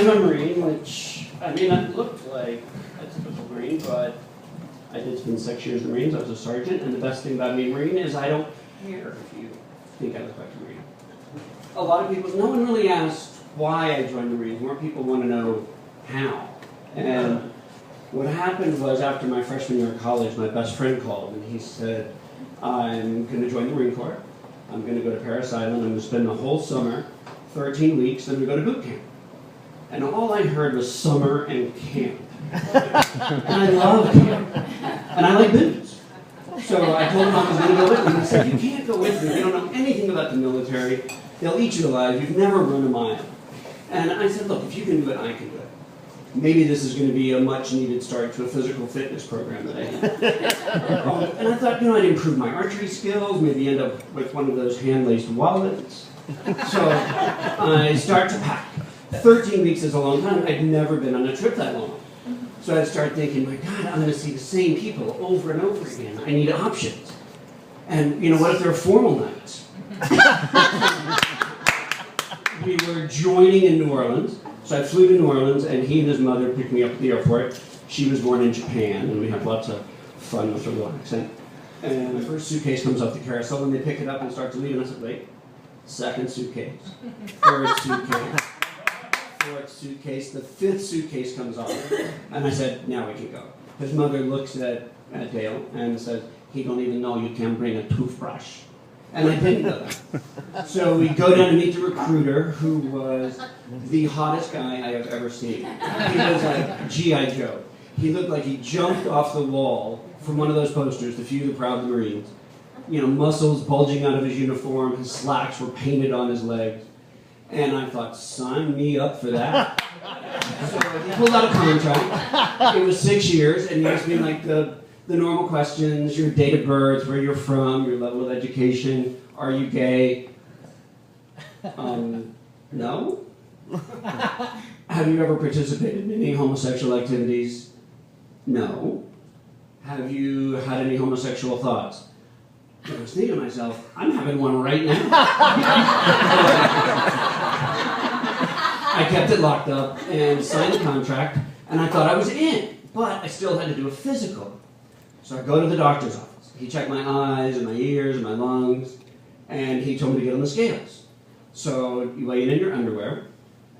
am a Marine, which, I mean, I look like a typical Marine, but I did spend 6 years in the Marines. I was a sergeant, and the best thing about being a Marine is I don't care if you think I look like a Marine. A lot of people, no one really asked why I joined the Marines. More people want to know how. And what happened was after my freshman year of college, my best friend called, and he said, I'm going to join the Marine Corps. I'm going to go to Parris Island. I'm going to spend the whole summer, 13 weeks, then we go to boot camp. And all I heard was summer and camp. And I love camp. And I like boots. So I told him I was going to go with him. He said, you can't go with me. You don't know anything about the military. They'll eat you alive. You've never run a mile. And I said, look, if you can do it, I can do it. Maybe this is going to be a much-needed start to a physical fitness program that I have. And I thought, I'd improve my archery skills, maybe end up with one of those hand-laced wallets. So I start to pack. 13 weeks is a long time. I'd never been on a trip that long. So I'd start thinking, my God, I'm going to see the same people over and over again. I need options. And, what if there are formal nights? We were joining in New Orleans. So I flew to New Orleans, and he and his mother picked me up at the airport. She was born in Japan, and we had lots of fun with her little accent. And the first suitcase comes off the carousel, and they pick it up and start to leave. And I said, wait, second suitcase, third suitcase, fourth suitcase, the fifth suitcase comes off. And I said, now we can go. His mother looks at Dale and says, he don't even know you can bring a toothbrush. And I didn't know that. So we go down to meet the recruiter, who was the hottest guy I have ever seen. He was like G.I. Joe. He looked like he jumped off the wall from one of those posters, The Few, the Proud, the Marines. Muscles bulging out of his uniform, his slacks were painted on his legs. And I thought, sign me up for that. So he pulled out a contract. It was 6 years, and he asked me like the normal questions, your date of birth, where you're from, your level of education, are you gay? No. Have you ever participated in any homosexual activities? No. Have you had any homosexual thoughts? I was thinking to myself, I'm having one right now. I kept it locked up and signed the contract, and I thought I was in, but I still had to do a physical. So I go to the doctor's office. He checked my eyes and my ears and my lungs, and he told me to get on the scales. So you weigh in your underwear,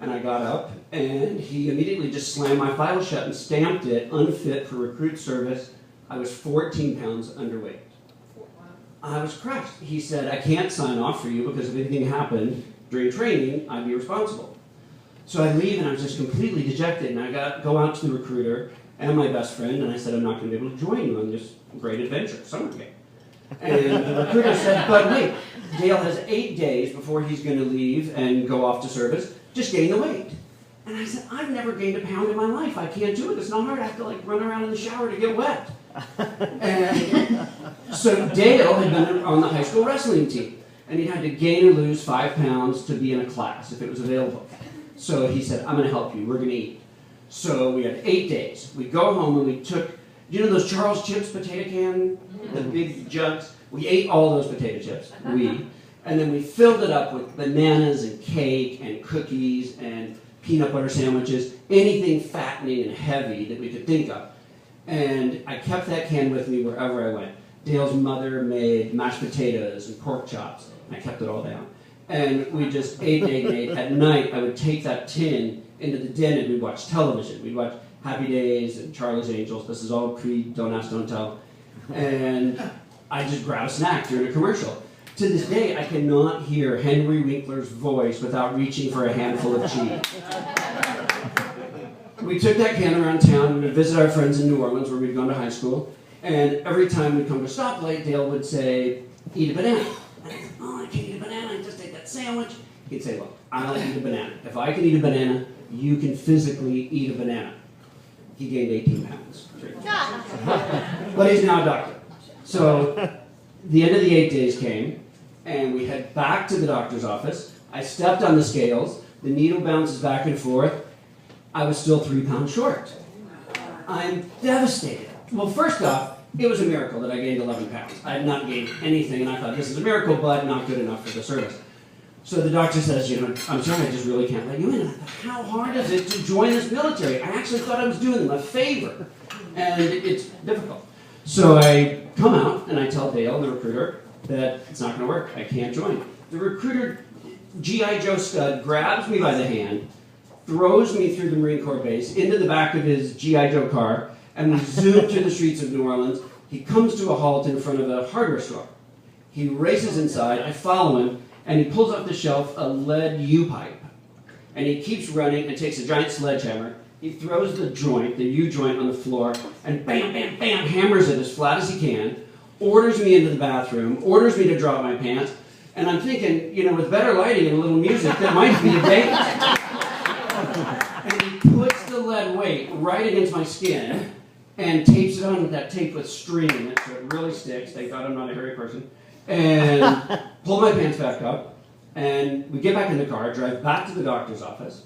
and I got up, and he immediately just slammed my file shut and stamped it, unfit for recruit service. I was 14 pounds underweight. I was crushed. He said, I can't sign off for you because if anything happened during training, I'd be responsible. So I leave, and I was just completely dejected, and I go out to the recruiter and my best friend, and I said, I'm not going to be able to join you on this great adventure, summer camp. And the recruiter said, but wait, Dale has 8 days before he's going to leave and go off to service. Just gain the weight. And I said, I've never gained a pound in my life. I can't do it. It's not hard. I have to run around in the shower to get wet. And so Dale had been on the high school wrestling team, and he had to gain or lose 5 pounds to be in a class if it was available. So he said, I'm going to help you. We're going to eat. So we had 8 days. We go home and we took, those Charles Chips potato can, the big jugs? We ate all those potato chips, and then we filled it up with bananas and cake and cookies and peanut butter sandwiches, anything fattening and heavy that we could think of. And I kept that can with me wherever I went. Dale's mother made mashed potatoes and pork chops, and I kept it all down. And we just ate and ate and ate. At night, I would take that tin into the den and we'd watch television. We'd watch Happy Days and Charlie's Angels. This is all Creed, Don't Ask, Don't Tell. And I just grab a snack during a commercial. To this day, I cannot hear Henry Winkler's voice without reaching for a handful of cheese. We took that can around town and we'd visit our friends in New Orleans where we'd gone to high school. And every time we'd come to a stoplight, Dale would say, eat a banana. And I said, oh, I can't eat a banana, I just ate that sandwich. He'd say, look, I'll eat a banana. If I can eat a banana, you can physically eat a banana. He gained 18 pounds. But he's now a doctor. So the end of the 8 days came, and we head back to the doctor's office. I stepped on the scales. The needle bounces back and forth. I was still 3 pounds short. I'm devastated. Well, first off, it was a miracle that I gained 11 pounds. I had not gained anything, and I thought, this is a miracle, but not good enough for the service. So the doctor says, I'm sorry, I just really can't let you in. And I thought, how hard is it to join this military? I actually thought I was doing them a favor. And it's difficult. So I come out and I tell Dale, the recruiter, that it's not going to work. I can't join. The recruiter, G.I. Joe stud, grabs me by the hand, throws me through the Marine Corps base into the back of his G.I. Joe car, and we zoom through the streets of New Orleans. He comes to a halt in front of a hardware store. He races inside. I follow him. And he pulls off the shelf a lead U-pipe. And he keeps running and takes a giant sledgehammer. He throws the joint, the U-joint, on the floor, and bam, bam, bam, hammers it as flat as he can, orders me into the bathroom, orders me to drop my pants, and I'm thinking, with better lighting and a little music, that might be a date. And he puts the lead weight right against my skin and tapes it on with that tape with string in it, so it really sticks. Thank God I'm not a hairy person. And pull my pants back up, and we get back in the car, drive back to the doctor's office,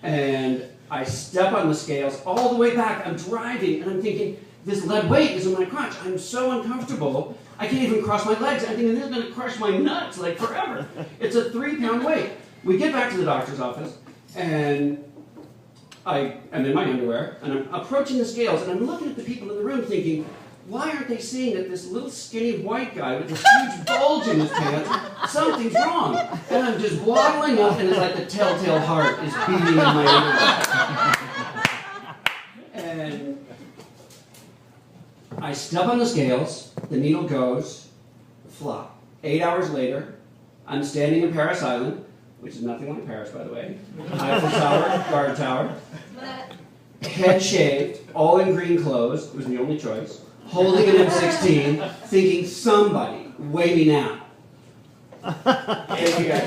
and I step on the scales all the way back. I'm driving, and I'm thinking, this lead weight is in my crotch. I'm so uncomfortable, I can't even cross my legs. I'm thinking, this is going to crush my nuts, forever. It's a 3-pound weight. We get back to the doctor's office, and I am in my underwear, and I'm approaching the scales, and I'm looking at the people in the room thinking, why aren't they seeing that this little skinny white guy with this huge bulge in his pants, something's wrong? And I'm just waddling up, and it's like the telltale heart is beating in my underwear. And I step on the scales, the needle goes, flop. 8 hours later, I'm standing in Paris Island, which is nothing like Paris, by the way. Eiffel Tower, guard tower. Head shaved, all in green clothes, it was the only choice. Holding an M16, thinking, somebody, weigh me now. Thank you guys.